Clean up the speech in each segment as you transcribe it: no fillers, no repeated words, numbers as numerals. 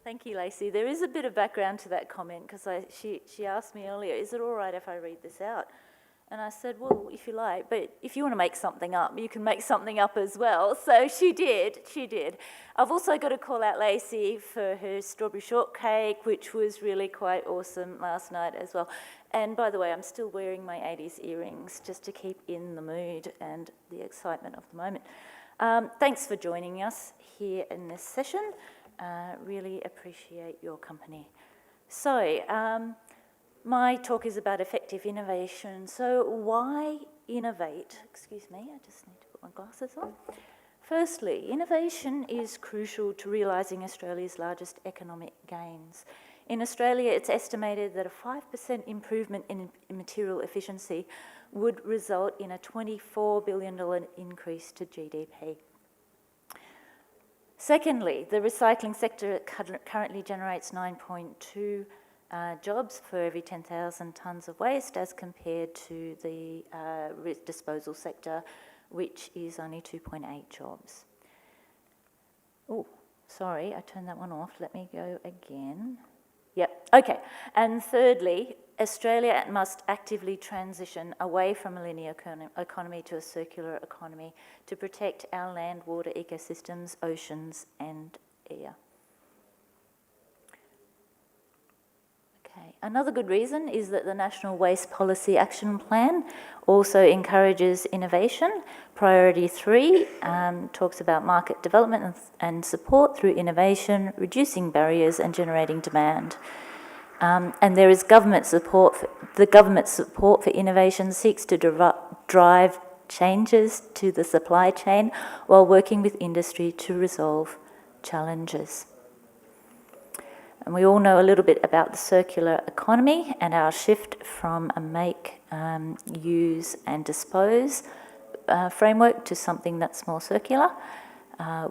Thank you, Lacey. There is a bit of background to that comment because she asked me earlier, is it all right if I read this out? And I said, well, if you like, but if you want to make something up, you can make something up as well. So she did. I've also got to call out Lacey for her strawberry shortcake, which was really quite awesome last night as well. And by the way, I'm still wearing my 80s earrings just to keep in the mood and the excitement of the moment. Thanks for joining us here in this session. Really appreciate your company. So, my talk is about effective innovation. So why innovate? Excuse me, I just need to put my glasses on. Firstly, innovation is crucial to realising Australia's largest economic gains. In Australia, it's estimated that a 5% improvement in material efficiency would result in a $24 billion increase to GDP. Secondly, the recycling sector currently generates 9.2 jobs for every 10,000 tonnes of waste as compared to the disposal sector, which is only 2.8 jobs. Oh, sorry, I turned that one off. Let me go again. Yep, okay. And thirdly, Australia must actively transition away from a linear economy to a circular economy to protect our land, water, ecosystems, oceans and air. Okay. Another good reason is that the National Waste Policy Action Plan also encourages innovation. Priority 3 talks about market development and support through innovation, reducing barriers and generating demand. And there is government support. The government support for innovation seeks to drive changes to the supply chain while working with industry to resolve challenges. And we all know a little bit about the circular economy and our shift from a make, use and dispose framework to something that's more circular,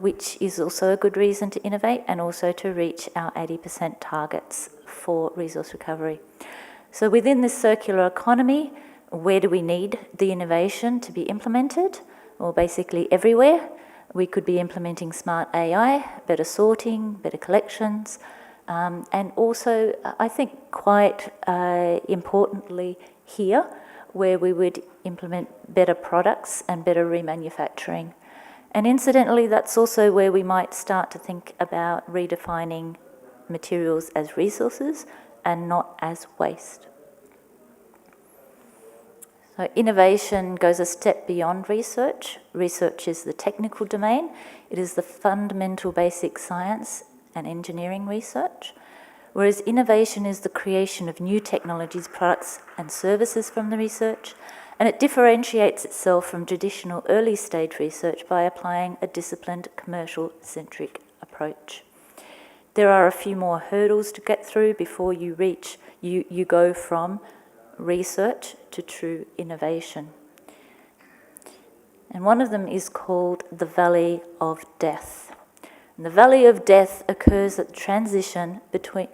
which is also a good reason to innovate and also to reach our 80% targets for resource recovery. So within this circular economy, where do we need the innovation to be implemented? Well, basically everywhere. We could be implementing smart AI, better sorting, better collections, and also, I think quite importantly here, where we would implement better products and better remanufacturing. And incidentally, that's also where we might start to think about redefining materials as resources and not as waste. So innovation goes a step beyond research. Research is the technical domain. It is the fundamental basic science and engineering research, whereas innovation is the creation of new technologies, products and services from the research, and it differentiates itself from traditional early stage research by applying a disciplined commercial-centric approach. There are a few more hurdles to get through before you go from research to true innovation. And one of them is called the Valley of Death. And the Valley of Death occurs at the transition between,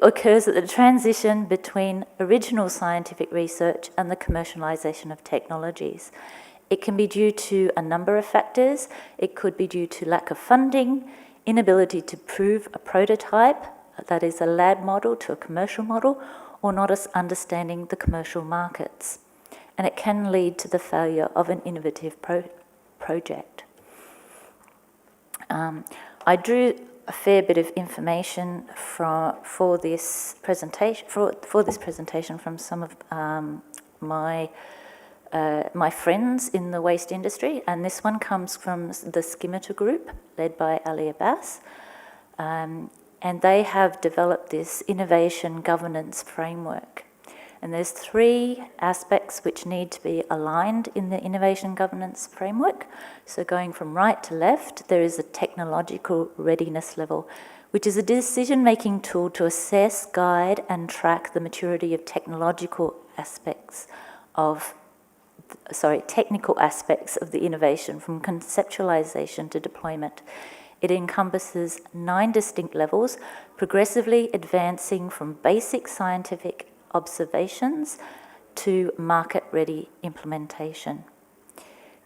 occurs at the transition between original scientific research and the commercialisation of technologies. It can be due to a number of factors. It could be due to lack of funding, inability to prove a prototype, that is a lab model to a commercial model, or not understanding the commercial markets. And it can lead to the failure of an innovative project. I drew a fair bit of information for this presentation from some of my friends in the waste industry, and this one comes from the Skimmeter Group, led by Ali Abbas, and they have developed this innovation governance framework. And there's 3 aspects which need to be aligned in the innovation governance framework. So going from right to left, there is a technological readiness level, which is a decision-making tool to assess, guide and track the maturity of technical aspects of the innovation from conceptualization to deployment. It encompasses 9 distinct levels, progressively advancing from basic scientific observations to market-ready implementation.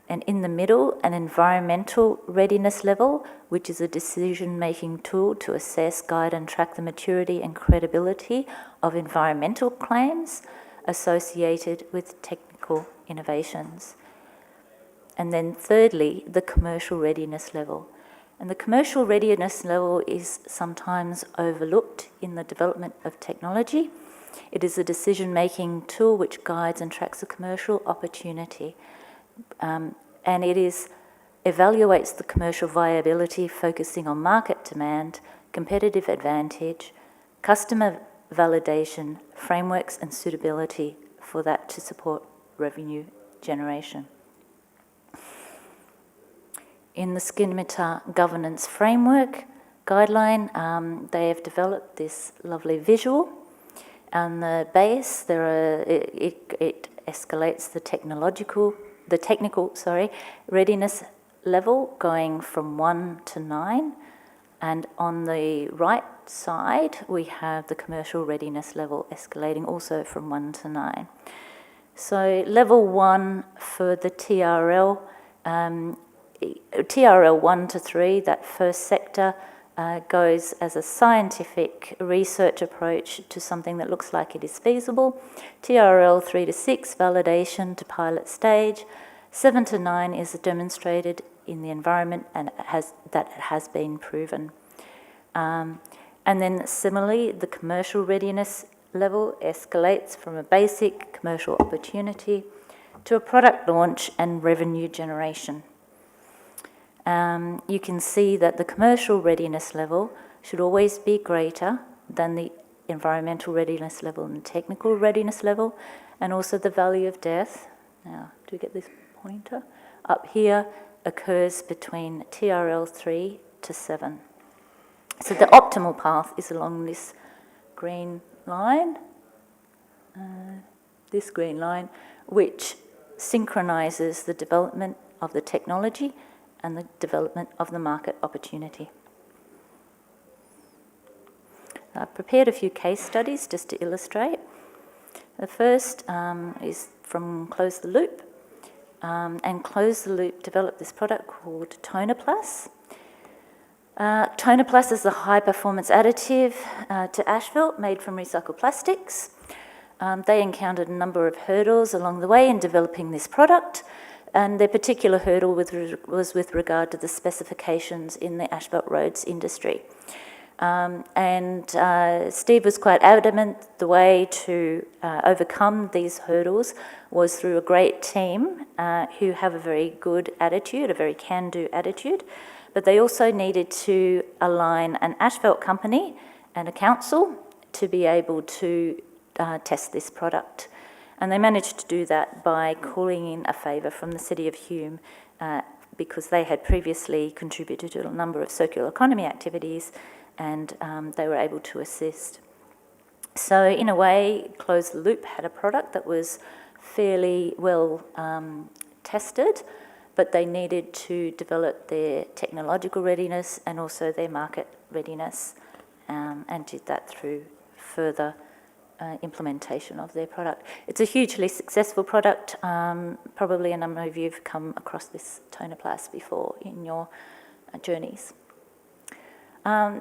And in the middle, an environmental readiness level, which is a decision-making tool to assess, guide and track the maturity and credibility of environmental claims associated with technical innovations. And then thirdly, the commercial readiness level. And the commercial readiness level is sometimes overlooked in the development of technology. It is a decision-making tool which guides and tracks a commercial opportunity. And it evaluates the commercial viability, focusing on market demand, competitive advantage, customer validation, frameworks and suitability for that to support revenue generation. In the Schemata Governance Framework guideline, they have developed this lovely visual. On the base, it escalates the technical readiness level, going from 1 to 9. And on the right side, we have the commercial readiness level escalating also from 1 to 9. So level 1 for the TRL, TRL 1 to 3, that first sector, goes as a scientific research approach to something that looks like it is feasible. TRL 3 to 6, validation to pilot stage. 7 to 9 is demonstrated in the environment and that has been proven. And then similarly, the commercial readiness level escalates from a basic commercial opportunity to a product launch and revenue generation. You can see that the commercial readiness level should always be greater than the environmental readiness level and technical readiness level, and also the value of death. Now, do you get this pointer? Up here occurs between TRL 3 to 7. So the optimal path is along this green line, which synchronises the development of the technology and the development of the market opportunity. I've prepared a few case studies just to illustrate. The first is from Close the Loop, and Close the Loop developed this product called Tonerplus. Tonerplus is a high-performance additive to asphalt made from recycled plastics. They encountered a number of hurdles along the way in developing this product, and their particular hurdle was with regard to the specifications in the asphalt roads industry. Steve was quite adamant the way to overcome these hurdles was through a great team who have a very good attitude, a very can-do attitude, but they also needed to align an asphalt company and a council to be able to test this product. And they managed to do that by calling in a favour from the City of Hughes because they had previously contributed to a number of circular economy activities, and they were able to assist. So in a way, Close the Loop had a product that was fairly well tested, but they needed to develop their technological readiness and also their market readiness, and did that through further implementation of their product. It's a hugely successful product. Probably a number of you have come across this Tonerplus before in your journeys.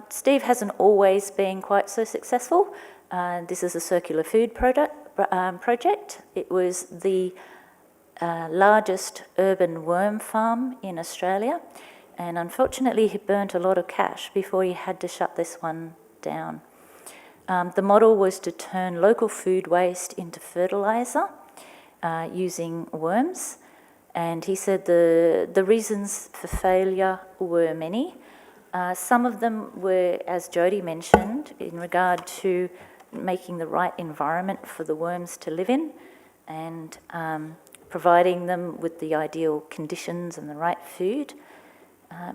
Steve hasn't always been quite so successful. This is a circular food project. It was the largest urban worm farm in Australia, and unfortunately he burnt a lot of cash before he had to shut this one down. The model was to turn local food waste into fertiliser using worms, and he said the reasons for failure were many. Some of them were, as Jodie mentioned, in regard to making the right environment for the worms to live in and providing them with the ideal conditions and the right food.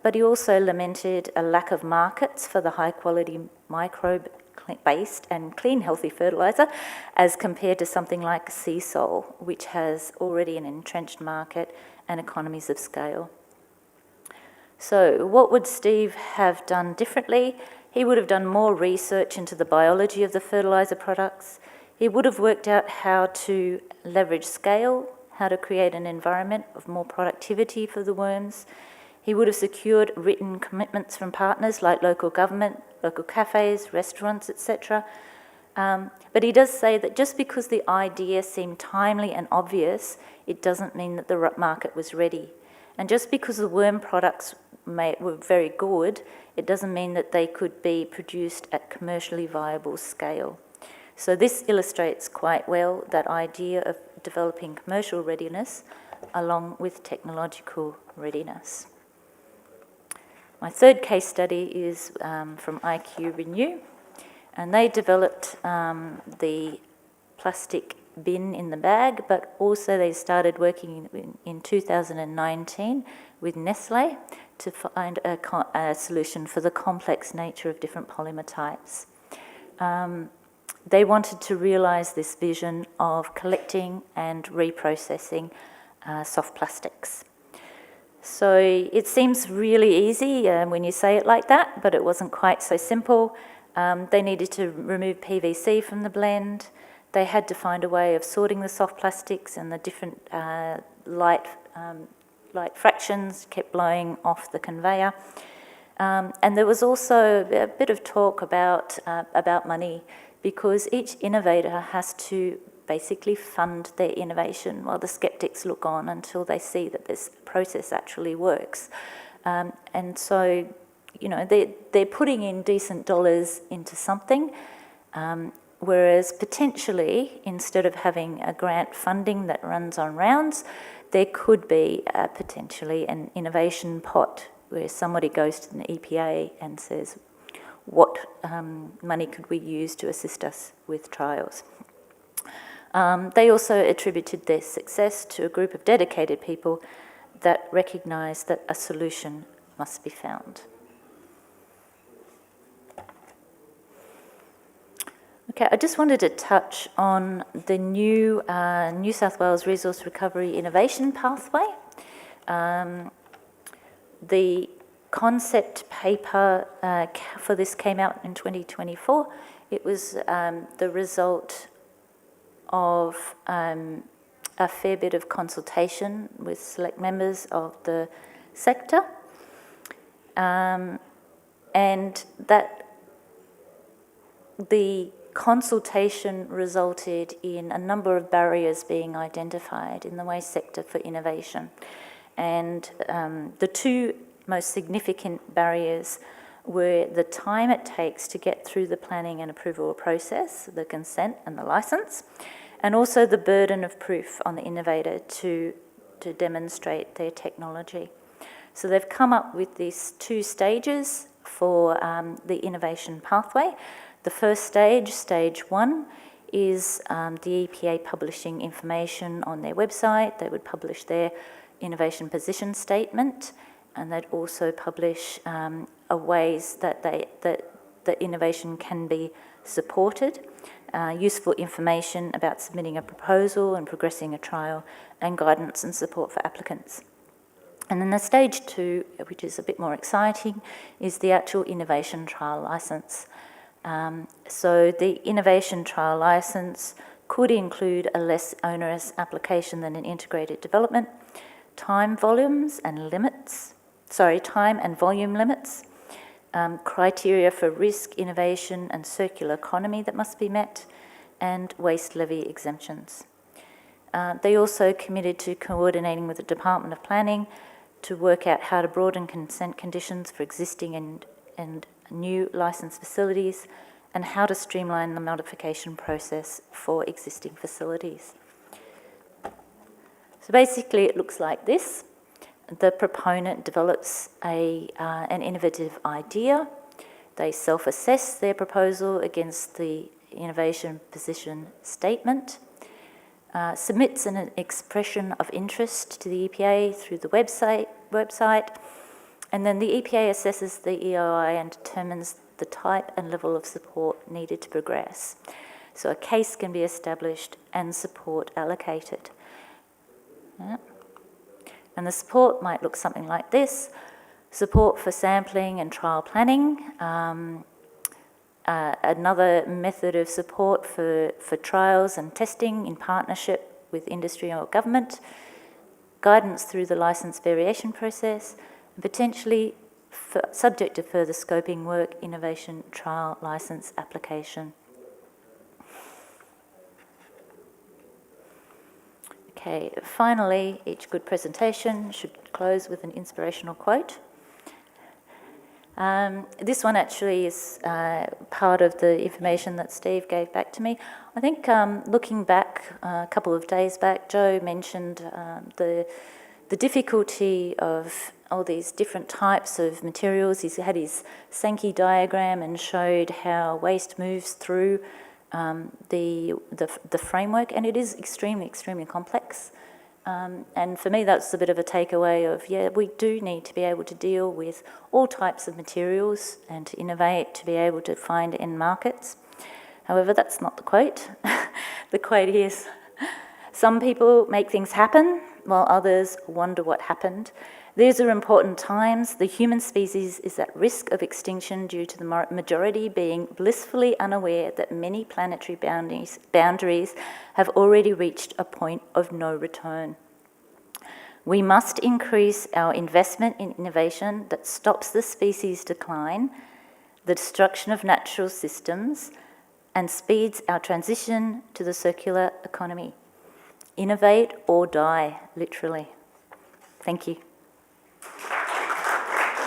But he also lamented a lack of markets for the high-quality microbe-based and clean, healthy fertiliser as compared to something like sea salt, which has already an entrenched market and economies of scale. So what would Steve have done differently? He would have done more research into the biology of the fertiliser products. He would have worked out how to leverage scale, how to create an environment of more productivity for the worms. He would have secured written commitments from partners like local government, local cafes, restaurants, etc. But he does say that just because the idea seemed timely and obvious, it doesn't mean that the market was ready. And just because the worm products were very good, it doesn't mean that they could be produced at commercially viable scale. So this illustrates quite well that idea of developing commercial readiness along with technological readiness. My third case study is from IQ Renew, and they developed the plastic bin in the bag, but also they started working in 2019 with Nestle to find a solution for the complex nature of different polymer types. They wanted to realise this vision of collecting and reprocessing soft plastics. So it seems really easy when you say it like that, but it wasn't quite so simple. They needed to remove PVC from the blend. They had to find a way of sorting the soft plastics, and the different light fractions kept blowing off the conveyor. And there was also a bit of talk about money, because each innovator has to basically fund their innovation while the skeptics look on until they see that this process actually works. And so, you know, they're putting in decent dollars into something, whereas potentially, instead of having a grant funding that runs on rounds, there could be potentially an innovation pot where somebody goes to the EPA and says, what money could we use to assist us with trials? They also attributed their success to a group of dedicated people that recognised that a solution must be found. Okay, I just wanted to touch on the new New South Wales Resource Recovery Innovation Pathway. The concept paper for this came out in 2024. It was the result of a fair bit of consultation with select members of the sector, and that the consultation resulted in a number of barriers being identified in the waste sector for innovation. And the two most significant barriers were the time it takes to get through the planning and approval process, the consent and the licence, and also the burden of proof on the innovator to demonstrate their technology. So they've come up with these two stages for the innovation pathway. The first stage, stage 1, is the EPA publishing information on their website. They would publish their innovation position statement, and they'd also publish ways that the innovation can be supported, useful information about submitting a proposal and progressing a trial, and guidance and support for applicants. And then the stage 2, which is a bit more exciting, is the actual innovation trial licence. So the innovation trial licence could include a less onerous application than an integrated development, time and volume limits, criteria for risk, innovation and circular economy that must be met, and waste levy exemptions. They also committed to coordinating with the Department of Planning to work out how to broaden consent conditions for existing and new licensed facilities, and how to streamline the notification process for existing facilities. So basically it looks like this. The proponent develops an innovative idea. They self-assess their proposal against the innovation position statement, submits an expression of interest to the EPA through the website, and then the EPA assesses the EOI and determines the type and level of support needed to progress. So a case can be established and support allocated. Yeah. And the support might look something like this: support for sampling and trial planning, another method of support for trials and testing in partnership with industry or government, guidance through the licence variation process, and potentially subject to further scoping work, innovation, trial, licence application. Okay, finally, each good presentation should close with an inspirational quote. This one actually is part of the information that Steve gave back to me. I think looking back a couple of days back, Joe mentioned the difficulty of all these different types of materials. He's had his Sankey diagram and showed how waste moves through the framework, and it is extremely complex. And for me, that's a bit of a takeaway of, yeah, we do need to be able to deal with all types of materials and to innovate to be able to find end markets. However, that's not the quote. The quote is, some people make things happen while others wonder what happened. These are important times. The human species is at risk of extinction due to the majority being blissfully unaware that many planetary boundaries have already reached a point of no return. We must increase our investment in innovation that stops the species decline, the destruction of natural systems, and speeds our transition to the circular economy. Innovate or die, literally. Thank you.